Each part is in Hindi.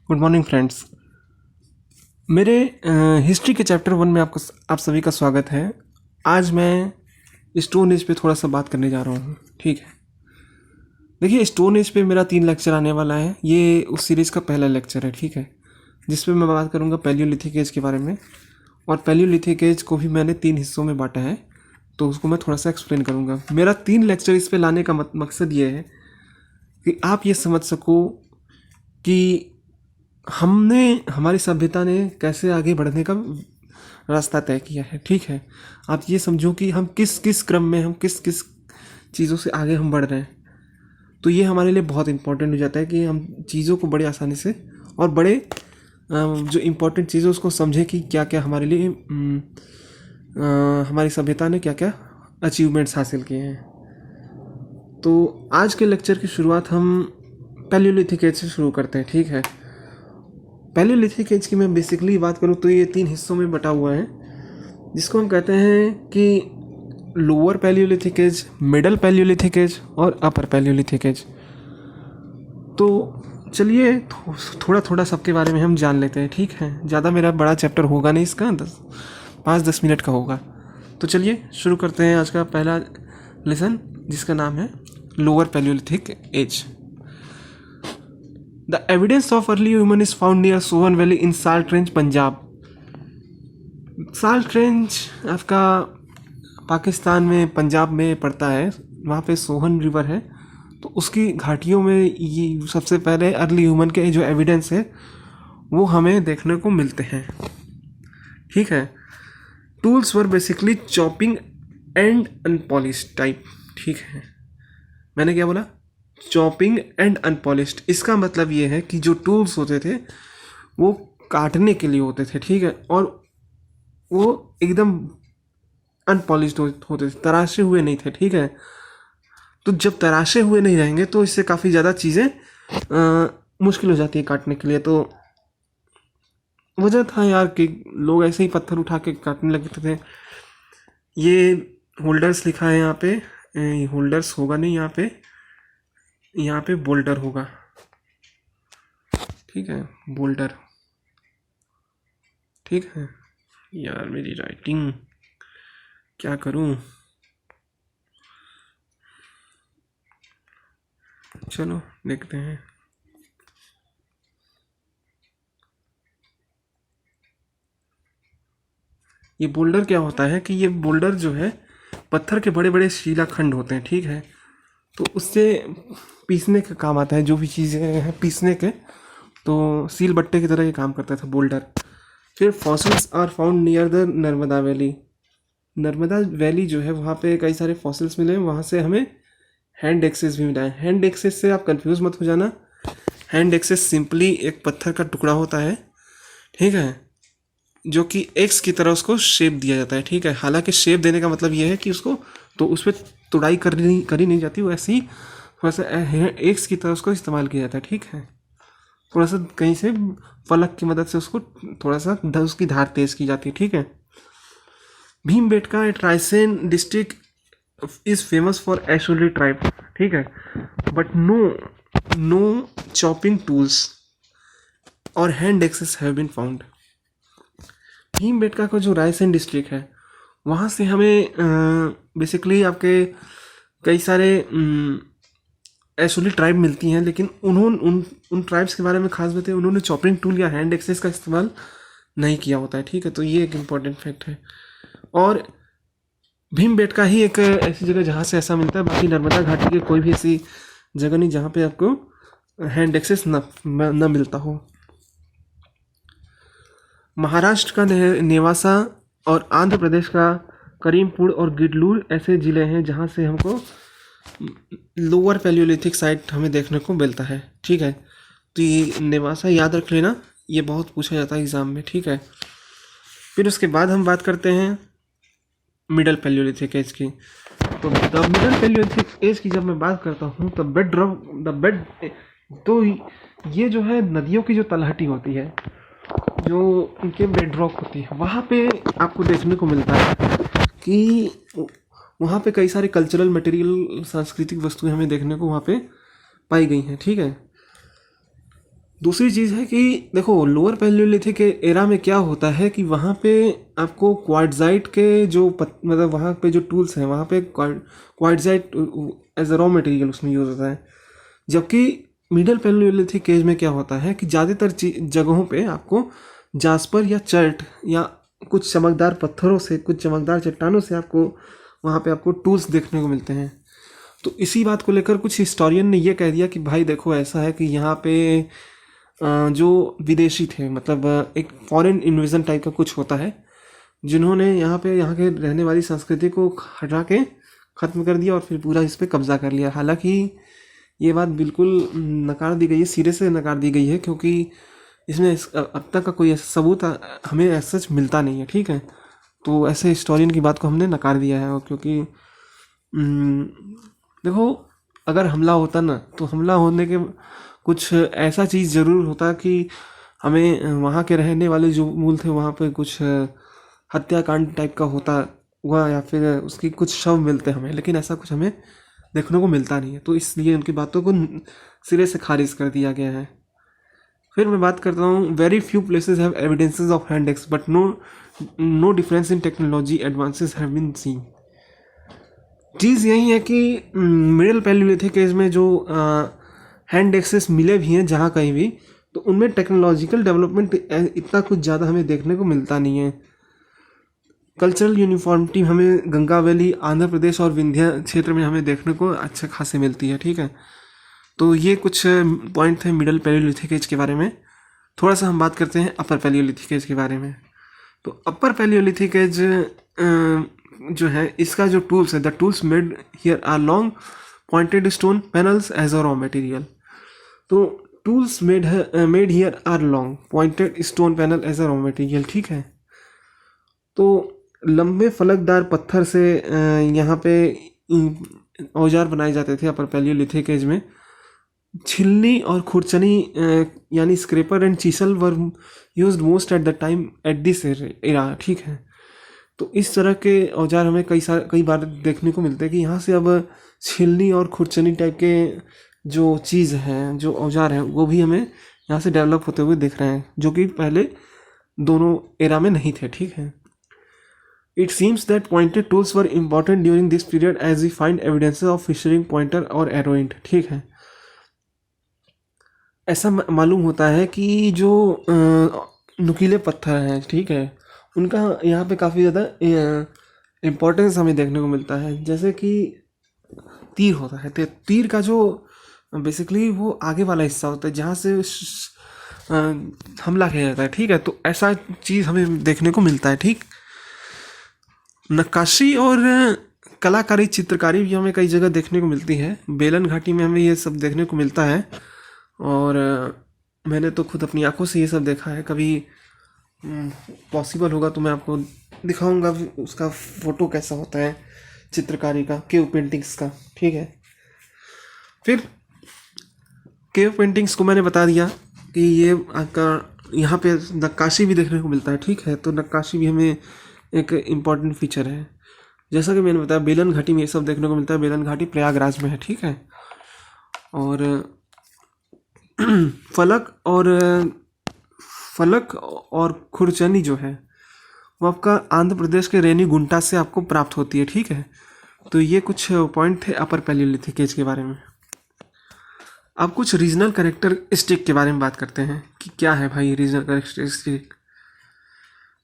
Good morning friends. मेरे हिस्ट्री के चैप्टर 1 में आप सभी का स्वागत है। आज मैं स्टोन एज पे थोड़ा सा बात करने जा रहा हूँ। ठीक है, देखिए स्टोन एज पे मेरा 3 लेक्चर आने वाला है। ये उस सीरीज़ का पहला लेक्चर है, ठीक है, जिसमें मैं बात करूँगा पैलियोलिथिक एज के बारे में। और पैलियोलिथिक एज को भी मैंने 3 हिस्सों में बांटा है, तो उसको मैं थोड़ा सा एक्सप्लेन करूँगा। मेरा 3 लेक्चर इस पे लाने का मकसद ये है कि आप ये समझ सको कि हमारी सभ्यता ने कैसे आगे बढ़ने का रास्ता तय किया है। ठीक है, आप ये समझो कि हम किस किस क्रम में, हम किस किस चीज़ों से आगे हम बढ़ रहे हैं। तो ये हमारे लिए बहुत इम्पोर्टेंट हो जाता है कि हम चीज़ों को बड़े आसानी से और बड़े जो इम्पोर्टेंट चीज़ें उसको समझें कि क्या क्या हमारे लिए हमारी सभ्यता ने क्या क्या अचीवमेंट्स हासिल किए हैं। तो आज के लेक्चर की शुरुआत हम पैलियोलिथिक एज से शुरू करते हैं। ठीक है, पैलियोलिथिक एज की मैं बेसिकली बात करूँ तो ये 3 हिस्सों में बटा हुआ है, जिसको हम कहते हैं कि lower palaeolithic age, middle palaeolithic age और अपर पैलियोलिथिक एज। तो चलिए थोड़ा थोड़ा सबके बारे में हम जान लेते हैं। ठीक है, ज़्यादा मेरा बड़ा चैप्टर होगा नहीं, इसका 5-10 मिनट का होगा। तो चलिए शुरू करते हैं आज का पहला लेसन, जिसका नाम है lower palaeolithic age. The evidence of early human is found near Sohan valley in salt range, Punjab. Salt range आपका पाकिस्तान में, पंजाब में पड़ता है। वहाँ पे सोहन रिवर है, तो उसकी घाटियों में ये सबसे पहले अर्ली ह्यूमन के जो एविडेंस है वो हमें देखने को मिलते हैं। ठीक है, tools were basically chopping and unpolished type. ठीक है, मैंने क्या बोला? Chopping and unpolished. इसका मतलब ये है कि जो टूल्स होते थे वो काटने के लिए होते थे। ठीक है, और वो एकदम अनपॉलिश्ड होते थे, तराशे हुए नहीं थे। ठीक है, तो जब तराशे हुए नहीं रहेंगे तो इससे काफ़ी ज़्यादा चीज़ें मुश्किल हो जाती है काटने के लिए। तो वजह था यार कि लोग ऐसे ही पत्थर उठा के काटने लगते थे। ये होल्डर्स लिखा है यहाँ पे, होल्डर्स होगा नहीं, यहाँ पे बोल्डर होगा। ठीक है, बोल्डर। ठीक है यार, मेरी राइटिंग क्या करूं। चलो देखते हैं। ये बोल्डर क्या होता है कि ये बोल्डर जो है पत्थर के बड़े बड़े शिलाखंड होते हैं। ठीक है, तो उससे पीसने का काम आता है, जो भी चीज़ें हैं पीसने के, तो सील बट्टे की तरह ये काम करता था बोल्डर। फिर fossils are found near the Narmada valley. Narmada valley जो है वहाँ पे कई सारे फॉसिल्स मिले हैं, वहाँ से हमें हैंड एक्सेस भी मिला है। हैंड एक्सेस से आप कंफ्यूज मत हो जाना। हैंड एक्सेस सिंपली एक पत्थर का टुकड़ा होता है, ठीक है, जो कि एक्स की तरह उसको शेप दिया जाता है। ठीक है, हालांकि शेप देने का मतलब ये है कि उसको तो उस पर तुड़ाई करी नहीं जाती, वो ऐसे ही थोड़ा सा एक्स की तरह उसको इस्तेमाल किया जाता है। ठीक है, थोड़ा सा कहीं से फलक की मदद से उसको थोड़ा सा उसकी धार तेज की जाती है। ठीक है, Bhimbetka at Raisen district is famous for Acheulian tribe. ठीक है, बट नो चॉपिंग टूल्स और hand axes have been found. Bhimbetka का जो रायसेन डिस्ट्रिक्ट है वहाँ से हमें बेसिकली आपके कई सारे एशोली ट्राइब मिलती हैं, लेकिन उन्होंने उन ट्राइब्स के बारे में खास बात है, उन्होंने चॉपिंग टूल या हैंड एक्सेस का इस्तेमाल नहीं किया होता है। ठीक है, तो ये एक इम्पॉर्टेंट फैक्ट है। और भीमबेटका ही एक ऐसी जगह जहाँ से ऐसा मिलता है, बाकी नर्मदा घाटी की कोई भी ऐसी जगह नहीं जहाँ पे आपको हैंड एक्सेस न मिलता हो। महाराष्ट्र का नेवासा और आंध्र प्रदेश का करीमपुर और गिडलूर ऐसे ज़िले हैं जहाँ से हमको लोअर पैलियोलिथिक साइट हमें देखने को मिलता है। ठीक है, तो ये नेवासा याद रख लेना, ये बहुत पूछा जाता है एग्ज़ाम में। ठीक है, फिर उसके बाद हम बात करते हैं मिडल पैलियोलिथिक एज की। तो द मिडल पैलियोलिथिक एज की जब मैं बात करता हूँ तो ये जो है नदियों की जो तलहटी होती है, जो उनके बेड रॉक होती है, वहाँ पे आपको देखने को मिलता है कि वहाँ पे कई सारे कल्चरल मटेरियल, सांस्कृतिक वस्तुएं हमें देखने को वहाँ पे पाई गई हैं। ठीक है, दूसरी चीज़ है कि देखो लोअर पैलियोलिथिक के एरा में क्या होता है कि वहाँ पे आपको क्वार्ट्जाइट के जो मतलब वहाँ पे जो टूल्स हैं वहाँ पे quartzite as a raw material उसमें यूज़ होता है। जबकि मिडल पैलियोलिथिक एज में क्या होता है कि ज़्यादातर जगहों पे आपको जास्पर या चर्ट या कुछ चमकदार पत्थरों से, कुछ चमकदार चट्टानों से आपको वहाँ पे आपको टूल्स देखने को मिलते हैं। तो इसी बात को लेकर कुछ हिस्टोरियन ने ये कह दिया कि भाई देखो ऐसा है कि यहाँ पे जो विदेशी थे, मतलब एक फॉरेन इन्वेजन टाइप का कुछ होता है, जिन्होंने यहाँ पे यहाँ के रहने वाली संस्कृति को हटा के ख़त्म कर दिया और फिर पूरा इस पर कब्ज़ा कर लिया। हालांकि ये बात बिल्कुल नकार दी गई है, सिरे से नकार दी गई है, क्योंकि इसमें अब तक का कोई ऐसा सबूत हमें ऐसा सच मिलता नहीं है, ठीक है। तो ऐसे हिस्टोरियन की बात को हमने नकार दिया है। और क्योंकि देखो अगर हमला होता ना, तो हमला होने के कुछ ऐसा चीज़ ज़रूर होता कि हमें वहाँ के रहने वाले जो मूल थे वहाँ पे कुछ हत्याकांड टाइप का होता हुआ, या फिर उसकी कुछ शव मिलते हमें, लेकिन ऐसा कुछ हमें देखने को मिलता नहीं है। तो इसलिए उनकी बातों को सिरे से खारिज कर दिया गया है। फिर मैं बात करता हूँ, very few places have evidences of hand axe but no difference in technology advances have been seen. चीज़ यही है कि मिडिल पैलियोलिथिक एज में जो हैंड एक्सेस मिले भी हैं जहाँ कहीं भी, तो उनमें टेक्नोलॉजिकल डेवलपमेंट इतना कुछ ज़्यादा हमें देखने को मिलता नहीं है। कल्चरल यूनिफॉर्मिटी हमें गंगा वैली, आंध्र प्रदेश और विंध्य क्षेत्र में हमें देखने को अच्छे खासे मिलती है, ठीक है। तो ये कुछ पॉइंट थे मिडिल पैलियोलिथिक एज के बारे में। थोड़ा सा हम बात करते हैं अपर पैलियोलिथिक एज के बारे में। तो अपर पैलियोलिथिक एज जो है, इसका जो टूल्स है, the tools made here are long pointed stone panels as a raw material. तो tools made here are long pointed stone panel as a raw material, ठीक है। तो लंबे फलकदार पत्थर से यहाँ पे औजार बनाए जाते थे अपर पैलियोलिथिक एज में। छिलनी और खुरचनी यानी scraper and chisel were used most at the time at this era, ठीक है। तो इस तरह के औजार हमें कई बार देखने को मिलते हैं कि यहाँ से अब छिलनी और खुरचनी टाइप के जो चीज़ हैं, जो औजार हैं, वो भी हमें यहाँ से डेवलप होते हुए दिख रहे हैं, जो कि पहले दोनों एरा में नहीं थे, ठीक है। It seems that pointed tools were important during this period as we find evidences of fishing pointer और arrowing, ठीक है। ऐसा मालूम होता है कि जो नुकीले पत्थर हैं, ठीक है, उनका यहाँ पे काफ़ी ज़्यादा इम्पोर्टेंस हमें देखने को मिलता है। जैसे कि तीर होता है, तो तीर का जो बेसिकली वो आगे वाला हिस्सा होता है जहाँ से हमला किया जाता है, ठीक है। तो ऐसा चीज़ हमें देखने को मिलता है, ठीक। नक्काशी और कलाकारी, चित्रकारी भी हमें कई जगह देखने को मिलती है। बेलन घाटी में हमें ये सब देखने को मिलता है, और मैंने तो खुद अपनी आंखों से ये सब देखा है। कभी पॉसिबल होगा तो मैं आपको दिखाऊंगा उसका फ़ोटो कैसा होता है चित्रकारी का, केव पेंटिंग्स का, ठीक है। फिर केव पेंटिंग्स को मैंने बता दिया कि ये आपका यहाँ पे नक्काशी भी देखने को मिलता है, ठीक है। तो नक्काशी भी हमें एक इम्पॉर्टेंट फीचर है। जैसा कि मैंने बताया बेलन घाटी में ये सब देखने को मिलता है। बेलन घाटी प्रयागराज में है, ठीक है। और फलक और खुरचनी जो है वो आपका आंध्र प्रदेश के रेनीगुंटा से आपको प्राप्त होती है, ठीक है। तो ये कुछ पॉइंट थे अपर पैलियोलिथिक एज के बारे में। अब कुछ रीजनल कैरेक्टरिस्टिक के बारे में बात करते हैं कि क्या है भाई रीजनल कैरेक्टरिस्टिक।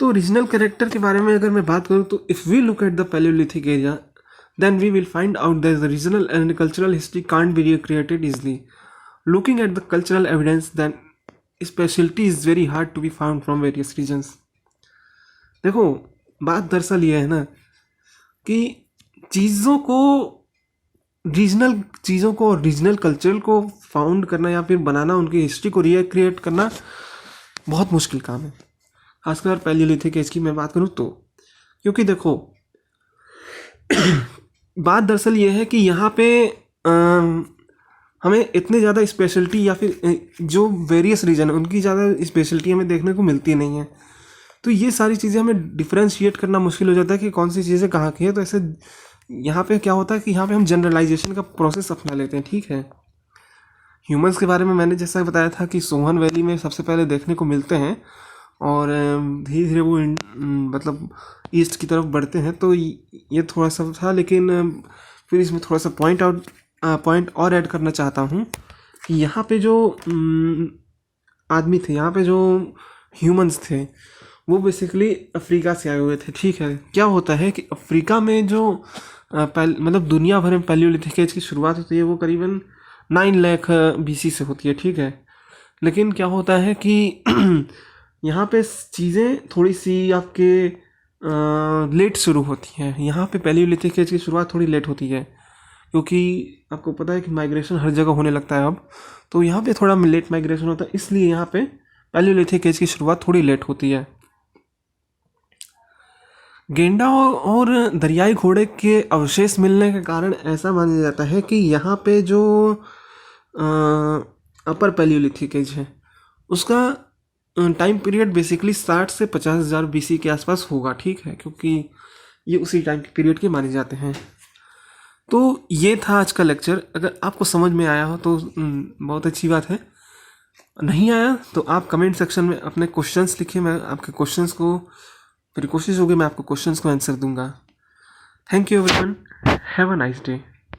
तो रीजनल कैरेक्टर के बारे में अगर मैं बात करूँ तो if we look at the palaeolithic area then we will find out that the regional and cultural history can't be recreated easily. Looking at the cultural evidence then speciality is very hard to be found from various regions. देखो बात दरअसल ये है ना कि रीजनल चीज़ों को और रीजनल कल्चर को फाउंड करना या फिर बनाना, उनकी हिस्ट्री को रिक्रिएट करना बहुत मुश्किल काम है, खासकर पैलियोलिथिक एज की मैं बात करूँ तो। क्योंकि देखो बात दरअसल ये है कि यहाँ पे हमें इतने ज़्यादा स्पेशलिटी या फिर जो वेरियस रीजन है उनकी ज़्यादा स्पेशलिटी हमें देखने को मिलती नहीं है। तो ये सारी चीज़ें हमें डिफ्रेंशिएट करना मुश्किल हो जाता है कि कौन सी चीज़ें कहाँ की है। तो ऐसे यहाँ पे क्या होता है कि यहाँ पे हम जनरलाइजेशन का प्रोसेस अपना लेते हैं, ठीक है। ह्यूमंस के बारे में मैंने जैसा बताया था कि सोहन वैली में सबसे पहले देखने को मिलते हैं, और धीरे धीरे वो मतलब ईस्ट की तरफ बढ़ते हैं। तो ये थोड़ा सा था, लेकिन फिर इसमें थोड़ा सा पॉइंट और ऐड करना चाहता हूँ कि यहाँ पे जो आदमी थे, यहाँ पे जो ह्यूमंस थे, वो बेसिकली अफ्रीका से आए हुए थे। ठीक है, क्या होता है कि अफ्रीका में जो मतलब दुनिया भर में पैलियोलिथिक एज की शुरुआत होती है वो करीबन 9 लाख BC से होती है। ठीक है, लेकिन क्या होता है कि यहाँ पे चीज़ें थोड़ी सी आपके लेट शुरू होती हैं। यहाँ पे पैलियोलिथिक एज की शुरुआत थोड़ी लेट होती है, क्योंकि आपको पता है कि माइग्रेशन हर जगह होने लगता है अब, तो यहाँ पे थोड़ा लेट माइग्रेशन होता है, इसलिए यहाँ पे पैलियोलिथिक एज की शुरुआत थोड़ी लेट होती है। गेंडा और दरियाई घोड़े के अवशेष मिलने के कारण ऐसा माना जाता है कि यहाँ पे जो अपर पैलियोलिथिक एज है उसका टाइम पीरियड बेसिकली 60 से 50,000 BC के आसपास होगा। ठीक है, क्योंकि ये उसी टाइम के पीरियड के माने जाते हैं। तो ये था आज का लेक्चर। अगर आपको समझ में आया हो तो बहुत अच्छी बात है, नहीं आया तो आप कमेंट सेक्शन में अपने क्वेश्चंस लिखिए। मैं आपके क्वेश्चंस को, मेरी कोशिश होगी मैं आपको क्वेश्चंस को आंसर दूंगा। Thank you everyone, have a nice day.